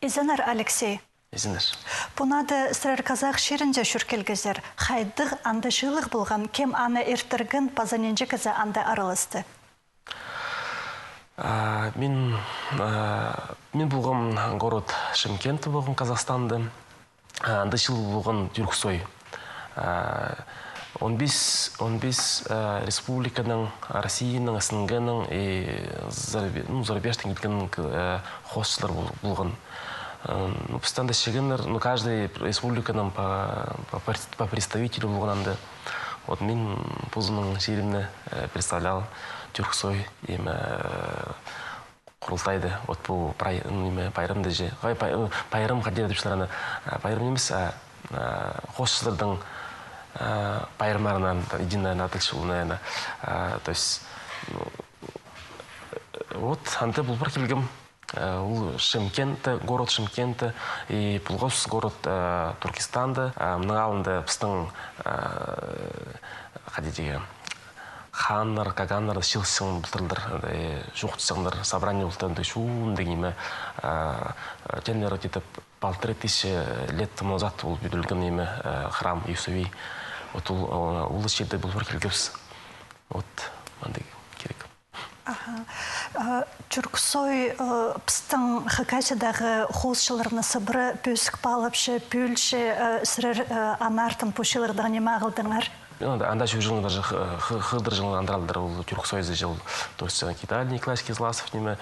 Изенер Алексей. Изенер. Пунады сірер казақ шерінде шүркелгізер. Хайдық анды жылық болған, кем аны ерттіргін пазаненжі кізі анды аралысты? Мен болған город Шымкент болған Қазақстанды. Анды жыл болған Түрксой. 15 республиканың, Россияның, СНГ-ның зарубеждің келген хостшылар болған. Постоянно шегенер, каждой республиканың по представителю болғанды. Вот мен бұзының жерімні представлял Түрксой құрылтайды. Вот бұл пайрымды же. Пайрым қадер депшілеріне. Пайрым емес, хостшылардың пайрымарынан единая натылшылы, наверное. То есть, вот, анты бұл бір келгім. Шымкент, город Шымкент и Пулгос, город Туркестанды. Мынағалында пыстың ханнар, каганнар, шилсың бұлтырылдар, жоқтысыңдар, собрание бұлтырынды шуын дегеме. Тенлер өтетіп, 1500 лет назад ол бүділген храм Юсуви. Вот улы шерді бұл бір келгіпс. Вот, маңдай керек. Түрксой пыстың хакасидағы холшыларына сыбыры пөсік балапшы, пөлші, сірір анартын пөшілердің немағылдыңар? Анда şu жылы даже хырдыр жылы андралдар ол Түрксойзы жыл. То есть Китай Николай Кизласов неме,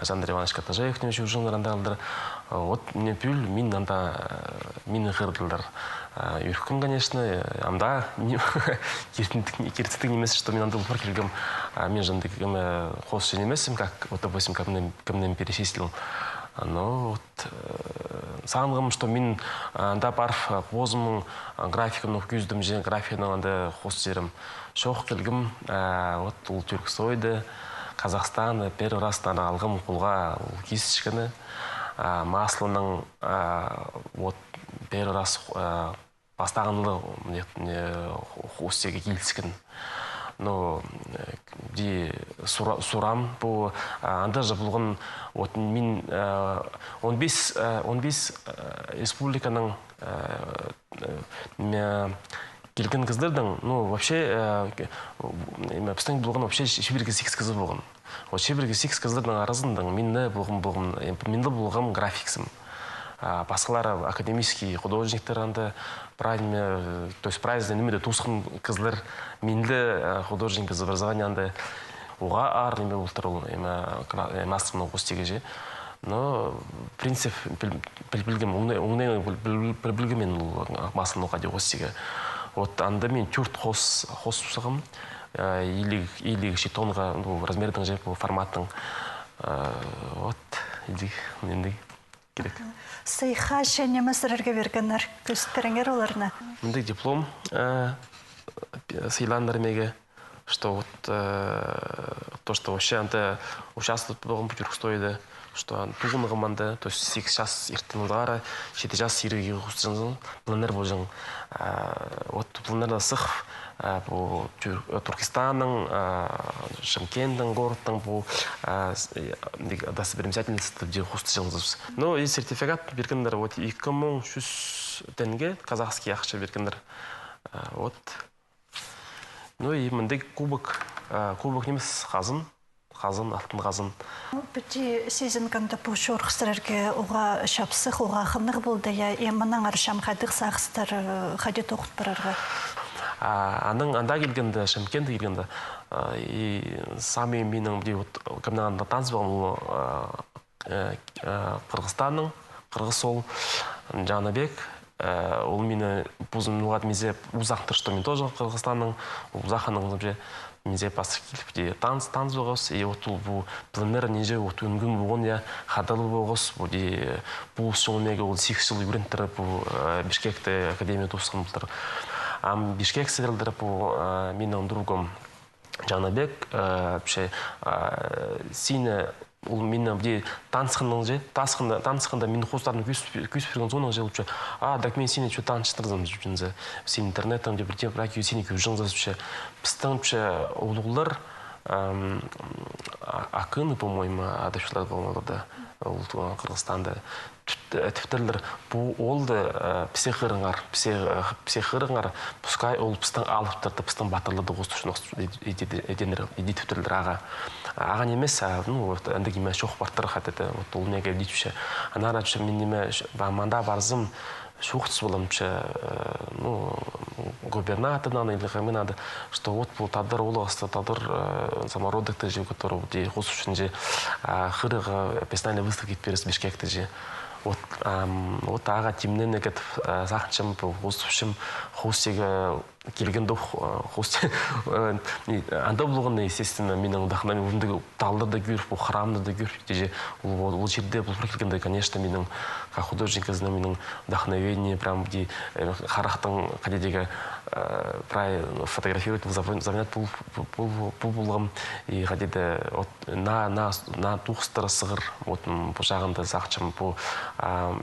Жандар Иванович Катажаев неме şu жылы андралдар. Вот мне пүл, мин анда мин хырдылдар. Юркім, конечно, анда кертістік немесі, что мен анда ұлпар келгім, мен жанды қосшы немесім, как, вот, допустим, кімнен перечислил. Но вот сағынғым, что мен анда барф позымың графикымның күздім же, графияның анда қос жерім. Шоқ келгім, вот, ол Түрксойды, Қазақстан, первый раз алғым қолға кесішкіні. Маслының, вот, первый раз бастағынлы хостеге келіскен. Но сурам бұл анда же болған мен 15 республиканың келген қыздырдың, ну, вообще, пістің болған вообще шеберге 8 қызы болған. Вот шеберге 8 қыздырдың арасындың менді болған графиксім. Басқалары академический художниктер анда правильно, то есть правильно немеде тусқын қызлар менді художник без образования анда уға ар неме болтырыл мастерный оқыстеге же. Но принцип білгім, білгімен мастерный оқаде оқыстеге. Вот анда мен 4 қос ұсығым, или шетонға размердің же форматтың. Вот, енді керек. Сайха шәне мәсірерге бергенлер, көстеріңер оларына? Мындай диплом сыйландар меге, что вот то, что вообще анда участвует болған Түрксойды, что туғынығым анда, то есть 8 жас ертін ұлдары, 7 жас сиріге құстыңызын, бұлынар болжың. Вот бұлынарда сық бұл Туркестанның, Шымкенттің городтың бұл достопримечательностьті де құстыңызыз. Ну, и сертификат бергендер, вот 2300 тенге казахский ақша бергендер. Вот. Ну, и мындай кубок немес қазын, алтын қазын. Бітті сезін канда бұл шорқыстырерге оға шапсық, оға қынық болды, емінің аршам қадық сақыстар қадет оқыт барарға? Анда келгенде, Шымкентті келгенде, и сами менің кімнің анда таныс болған Қырғызстанның, Қырғыз ол Жанабек, ол мені бұзым нұғат мезе ұзақтыр, что мен тоже Қырғызстанның, ұзақаның мезе пасы келіп, таныс болғыз, и бұл пленер неже үнгін болған, қадалы болғыз, бұл соңынеге ол 8 жыл үйренттірі Бишкекті академия тұсқын бұлтыр. Бишкек сірілдірі менің другом Жанабек, сені ол менің танысқанда менің қостардың көз берген соның же ұлтшы, так мен сені таныстырдым жүзінзі, сен интернеттің де бірде бірақ сені көз жыңзыз пістің ұлғылар акыны, по-моему, адашылар болмалады Қырғызстанда. тіптірлер бұл олды психырыңар пускай ол пыстың алып тұрды пыстың батырлыды қосушын еди тіптірлер аға немес әндік еме шоқ бартыр қатеті ол неге дейтуші анара түші мен неме манда барзым шуқтыс болам губернаторнан или мен надо, что вот был тадар уласта, тадар самородок тоже, который где хусушен же хырыга персональные выставки перед Бишкекте же. Вот ага темнен некет захчам был хусушем хусига келген дух хусти анда болгон естественно менин вдохновением ушундай талдарды көрүп бул храмды көрүп же бул жерде бул келгенде конечно менин как художник менин вдохновение прям где характың кадедеге фотографировать заменять булгам и кадеде на тухстар сыгыр вот бул жагында захчам бул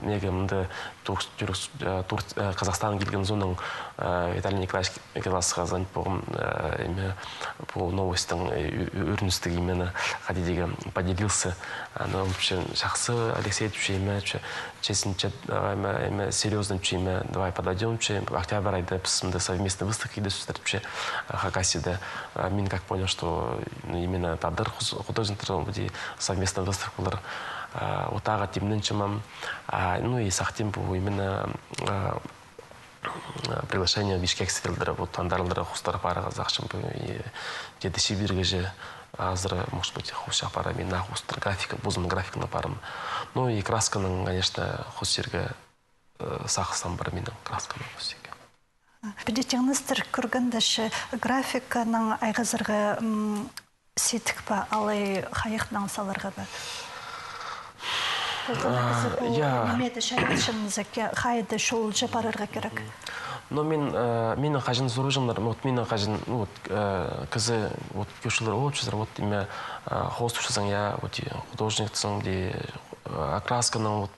неге мындай Казахстан келген зоның Виталий Николаевич классқа звонить по новостям өрністігі именно кәдедегі поделился. Вообще жақсы Алексей честно, серьезно давай подойдем. Октябрь айда пісімді совместно выставки сөздеріп Хакасида. Мен как понял, что именно тадыр художниктер совместно выставкалар вот ага темнен чымам. Ну и сахтем именно приглашение в Бишкек стрелдера, вот андарлдера хустар пара захчам где-то Сибирге же азра, может быть, хуся пара мина хустар графика, бузым графика на парам. Ну и краска, конечно, хусирга сахсам бар мина краска на хусирга. Бедетеңіздер көргендеші графиканың айғызырға сетік ба, алай қайықтың саларға ба? Немеді шәйетшіңізге қайды шол жапарырға керек? Но мен қажын зұру жыңдар, мен қажын кізі көшілер олып вот имя хостушызың, я художниктсың, окрасканың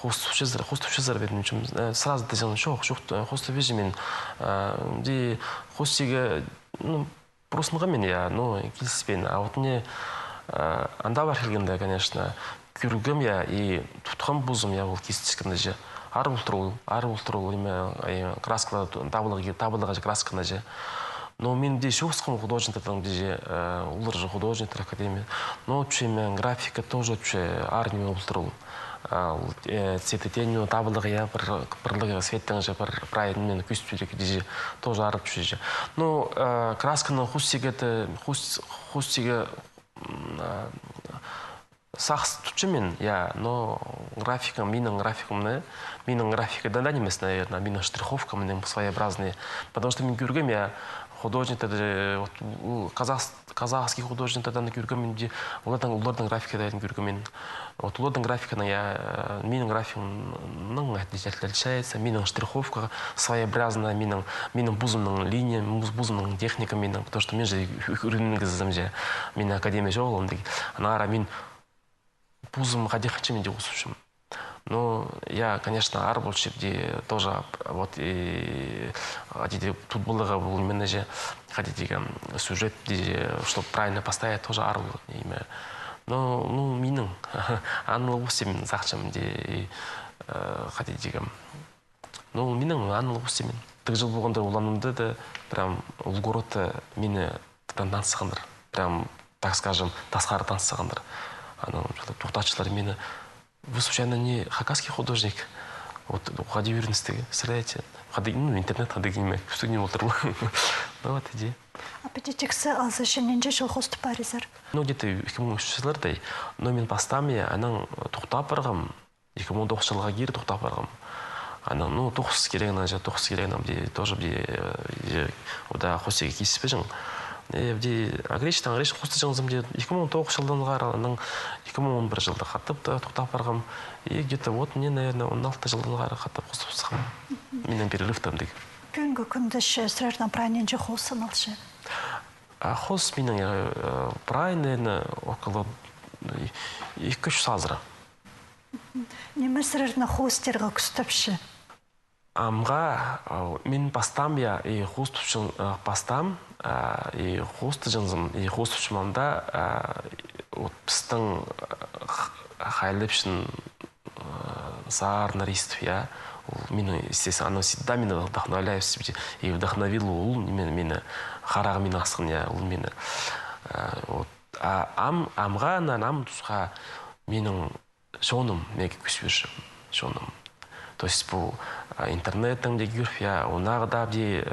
хостушызыр бедім үшін. Сразу дезен жоқ, хосту вежі мен хостиге просынға мен, келіспен. А вот мне анда бар келгенде, конечно, көргім я и тұтқым бұзым я ол кестішкінде же. Ар ұлтырол, краскада, табылыға же краскында же. Но мен де шоқсқым художниктардың же, улар же художниктар академия. Но мен графика тоже армия ұлтырол. Цветы тенью табылыға я бірлігі светтің же бір прайдың күстірек же тоже арып же. Но красканы хустиге сахс тучу мен, но графика, миның графика да немес, наверное, миның штриховка, своеобразные. Потому что мен көргем, я художниктер, казахский художниктердан көргем, олардың графика да көргем. Вот олардың графиканы, миның графиканың отличается, миның штриховка своеобразная, миның бузымның линия, бузымның техника, потому что мен же үрінігізім же, мен академия же олым деген. Анағара мен бузым қадехачы мен де қосушым. Но я, конечно, арболчик, где тоже вот и тут было именно же хотите сюжет, чтобы правильно поставить, тоже арбол имя. Но миның аныл усим захчам где хотите миның аныл усим. Тық жыл болғанда уланымды да прям в город мені танысығандар. Прям, так скажем, тасқары танысығандар. Туқтатшылар мені, вы случайно не хакасский художник? Вот уходи уверенности, стреляйте. Интернет ходы не что не ултырыл. Ну вот иди. А педитексы алзашененже жыл хосты паризар? Где-то 2003 жылдардай. Но мен бастаме, аның туқтап барғам, 2009 жылға кері туқтап барғам. Аның, тоқсы керегінен, тоже ода хостеге кесіпе жың. Агрессиядан қосты жаңызым 2009 жылдан ғаралының 2011 жылда қаттып тоқтап барғам. И где-то вот мне, наверное, 16 жылдан ғары қаттып қосып сықым. Менен перерывтам дег. Күнгі күндіші сұрардан прайненже қосын алшы? Қос менің прай, наверное, около 2-3 сазыра. Неме сұрардан қостерға күстіпші? Амға мен пастам я и хостушын пастам и хосты жанзым и хостушыманда пістің хайлепшін сценаристов, я, меня, естественно, оно всегда меня вдохновляет, и вдохновило меня, харага меня асқан, я, меня. Вот. А амға, нам, тусқа, менің шоным, меге күшбіршім, шоным. То есть по интернетам, где графия, у нас да, где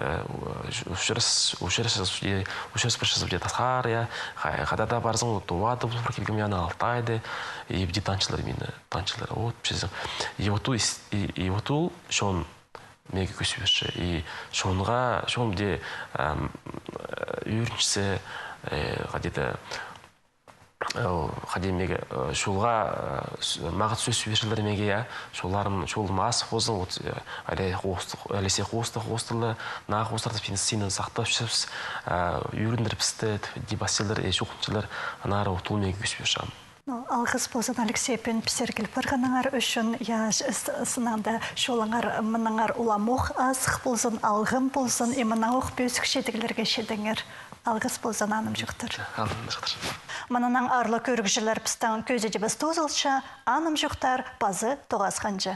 ушерс пришел где-то схаря, когда да барзон тувату, porque меня на Алтайде, и где танчилар меня, танчилар, вот честно. И вот ту шон мега күшбірші, и шонға, шон где үйреншісі, где-то Хадимеге шулга магат сөз сөйлешілер меге я шуларым мас хозын вот әлесе хостылы на хостарды финансины сақтап шепс үйрендіріпсті дебастелер шоқыншылар анары отул меге көспешам. Алғыс болсын Алексей пен пісергіл барғаныңар үшін я сынаңда шолаңар мұныңар уламоқ асық болсын, алғым болсын, еміна оқ бөсік шедігілерге шедіңер. Алғыс болсын аным жүқтір. Аным жүқтір. Мұнының арлы көрікжілер пістің көзі дебіс тозылша, аным жүқтар базы тоғасқанжы.